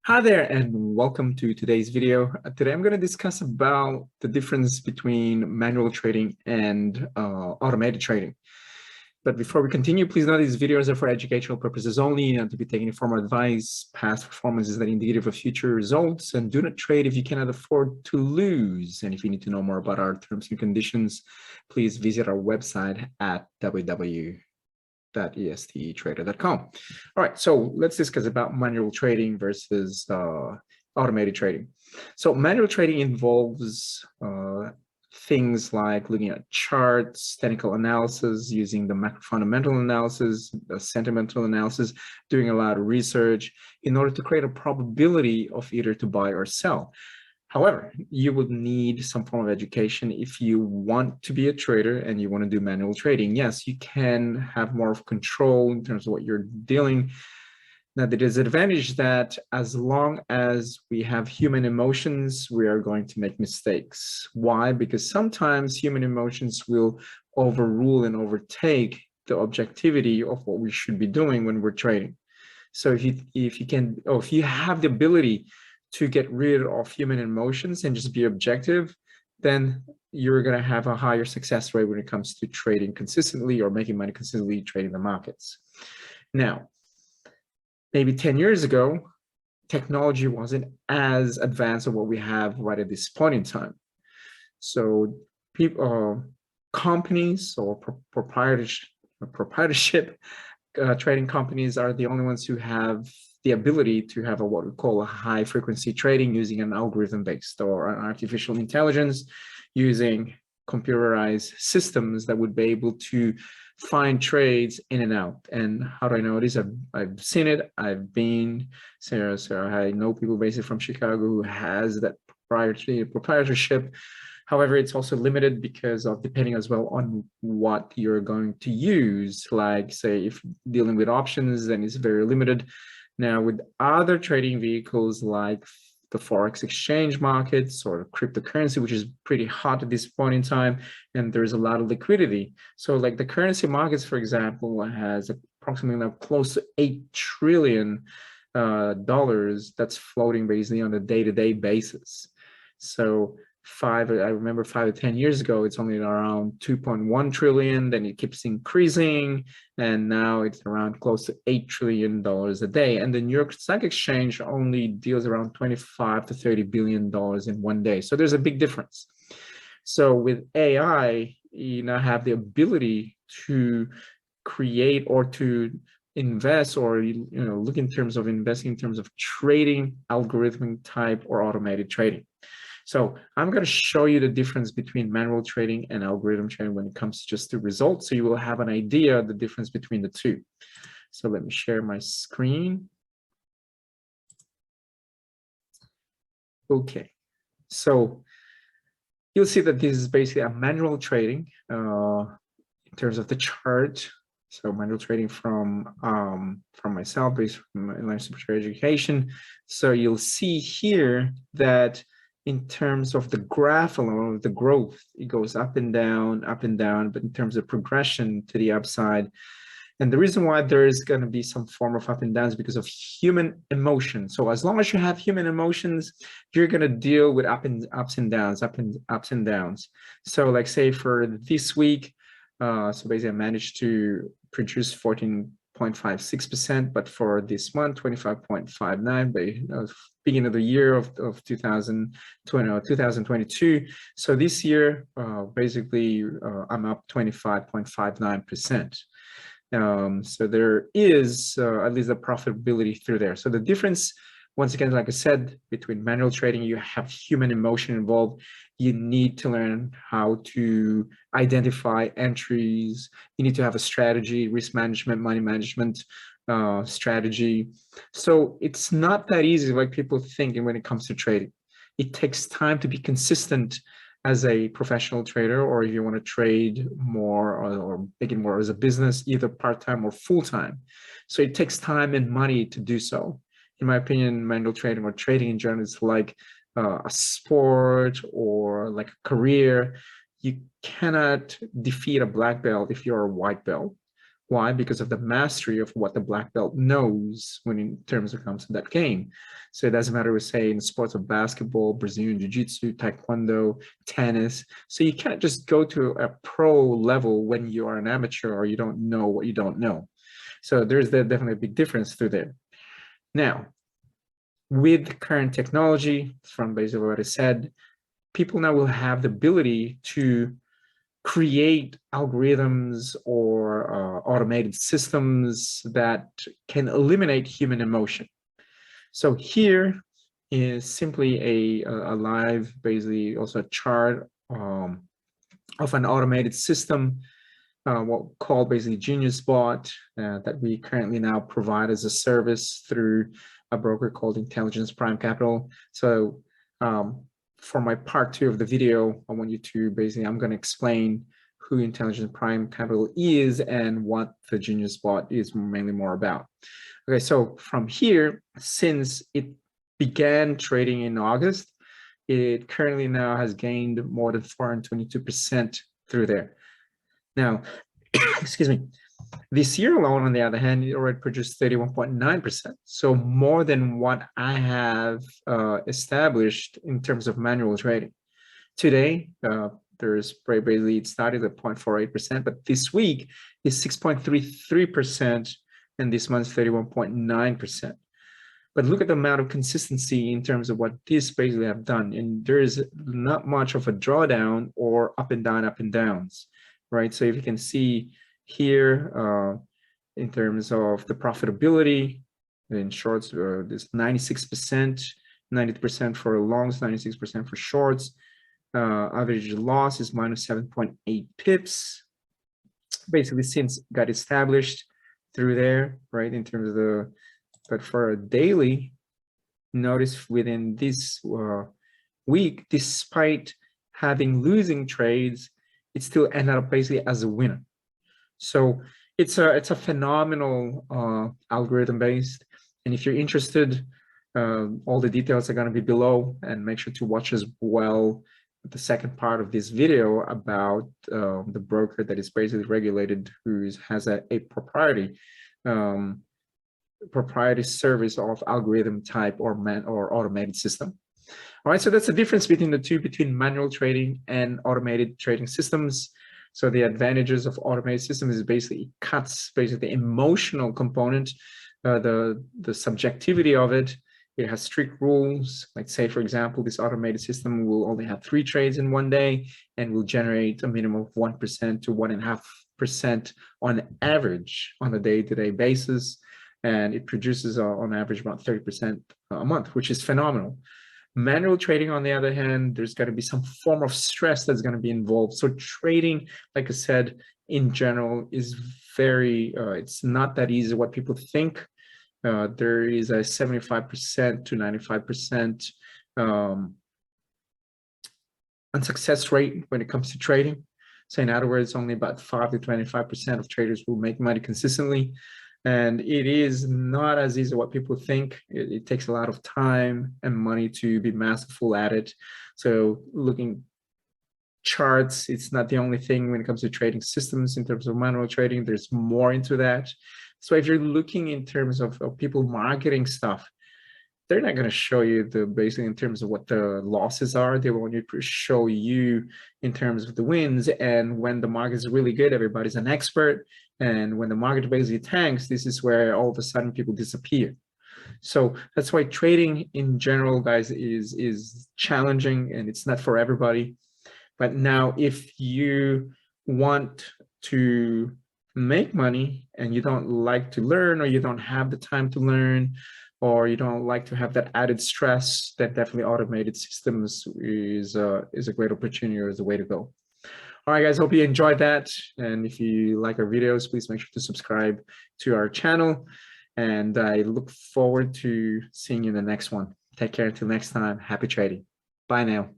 Hi there and welcome to today's video. Today I'm going to discuss about the difference between manual trading and automated trading. But before we continue, please note these videos are for educational purposes only and to be taken informed advice. Past performance is not indicative of future results, and do not trade if you cannot afford to lose. And if you need to know more about our terms and conditions, please visit our website at www.esttrader.com. All right, so let's discuss about manual trading versus automated trading. So manual trading involves things like looking at charts, technical analysis, using the macro fundamental analysis, the sentimental analysis, doing a lot of research in order to create a probability of either to buy or sell. However, you would need some form of education if you want to be a trader and you want to do manual trading. Yes, you can have more of control in terms of what you're dealing. Now, the disadvantage that as long as we have human emotions, we are going to make mistakes. Why? Because sometimes human emotions will overrule and overtake the objectivity of what we should be doing when we're trading. So if you have the ability to get rid of human emotions and just be objective, then you're going to have a higher success rate when it comes to trading consistently or making money consistently trading the markets. Now, maybe 10 years ago, technology wasn't as advanced as what we have right at this point in time. So companies or proprietorship trading companies are the only ones who have the ability to have what we call a high frequency trading using an algorithm based or an artificial intelligence, using computerized systems that would be able to find trades in and out. And how do I know this? I've seen it. I've been, so I know people basically from Chicago who has that proprietorship. However, it's also limited because of depending as well on what you're going to use. Like say, if dealing with options, then it's very limited. Now, with other trading vehicles like the Forex exchange markets or cryptocurrency, which is pretty hot at this point in time, and there's a lot of liquidity. So like the currency markets, for example, has approximately close to $8 trillion that's floating basically on a day-to-day basis. So I remember 5 to 10 years ago, it's only around 2.1 trillion, then it keeps increasing, and now it's around close to $8 trillion a day. And the New York Stock Exchange only deals around 25 to 30 billion dollars in one day. So there's a big difference. So with AI, you now have the ability to create or to invest or look in terms of investing in terms of trading, algorithmic type or automated trading. So I'm going to show you the difference between manual trading and algorithm trading when it comes just to results. So you will have an idea of the difference between the two. So let me share my screen. Okay, so you'll see that this is basically a manual trading in terms of the chart. So manual trading from myself, based from Inline Super Education. So you'll see here that in terms of the graph alone, the growth, it goes up and down, but in terms of progression to the upside. And the reason why there is going to be some form of up and downs because of human emotion. So as long as you have human emotions, you're going to deal with ups and downs. So like say for this week, so basically I managed to produce 14.56%, but for this month, 25.59, but beginning of the year of 2022. So this year, basically, I'm up 25.59%. So there is at least a profitability through there. So the difference, once again, like I said, between manual trading, you have human emotion involved. You need to learn how to identify entries. You need to have a strategy, risk management, money management strategy. So it's not that easy like people think when it comes to trading. It takes time to be consistent as a professional trader, or if you want to trade more or make it more as a business, either part-time or full-time. So it takes time and money to do so. In my opinion, manual trading or trading in general is like a sport or like a career. You cannot defeat a black belt if you're a white belt. Why? Because of the mastery of what the black belt knows when in terms of comes to that game. So it doesn't matter, we say, in sports of basketball, Brazilian Jiu-Jitsu, Taekwondo, tennis. So you can't just go to a pro level when you are an amateur or you don't know what you don't know. So there's definitely a big difference through there. Now, with current technology, from basically what I said, people now will have the ability to create algorithms or automated systems that can eliminate human emotion. So here is simply a live, basically also a chart of an automated system, what we call basically Genius Bot, that we currently now provide as a service through a broker called Intelligence Prime Capital. So for my part 2 of the video, I want you to basically, I'm going to explain who Intelligence Prime Capital is and what the Genius Bot is mainly more about. Okay, so from here, since it began trading in August, it currently now has gained more than 422% through there. Now, excuse me, this year alone, on the other hand, it already produced 31.9%. So more than what I have established in terms of manual trading. Today, there's basically, it started at 0.48%, but this week is 6.33%, and this month 31.9%. But look at the amount of consistency in terms of what this basically have done. And there is not much of a drawdown or up and downs, right? So if you can see here, in terms of the profitability in shorts, this 96%, 90% for longs, 96% for shorts. Average loss is minus 7.8 pips. Basically, since got established through there, right? In terms of the, but for a daily, notice within this week, despite having losing trades, it still ended up basically as a winner. So it's a phenomenal algorithm based. And if you're interested, all the details are going to be below, and make sure to watch as well the second part of this video about the broker that is basically regulated, who has a proprietary service of algorithm type or automated system. All right, so that's the difference between the two, between manual trading and automated trading systems. So the advantages of automated systems is basically it cuts basically the emotional component, the subjectivity of it. It has strict rules. Like, say, for example, this automated system will only have 3 trades in one day and will generate a minimum of 1% to 1.5% on average on a day-to-day basis. And it produces on average about 30% a month, which is phenomenal. Manual trading, on the other hand, there's going to be some form of stress that's going to be involved. So trading, like I said, in general is very, it's not that easy what people think. There is a 75% to 95% unsuccess rate when it comes to trading. So in other words, only about 5 to 25% of traders will make money consistently. And it is not as easy as what people think. It takes a lot of time and money to be masterful at it. So looking charts, it's not the only thing when it comes to trading systems. In terms of manual trading, there's more into that. So if you're looking in terms of people marketing stuff, they're not going to show you the basically in terms of what the losses are. They want to show you in terms of the wins. And when the market is really good, everybody's an expert. And when the market basically tanks, this is where all of a sudden people disappear. So that's why trading in general, guys, is challenging, and it's not for everybody. But now, if you want to make money and you don't like to learn, or you don't have the time to learn, or you don't like to have that added stress, then definitely automated systems is a great opportunity, or is the way to go. All right, guys, hope you enjoyed that. And if you like our videos, please make sure to subscribe to our channel. And I look forward to seeing you in the next one. Take care until next time. Happy trading. Bye now.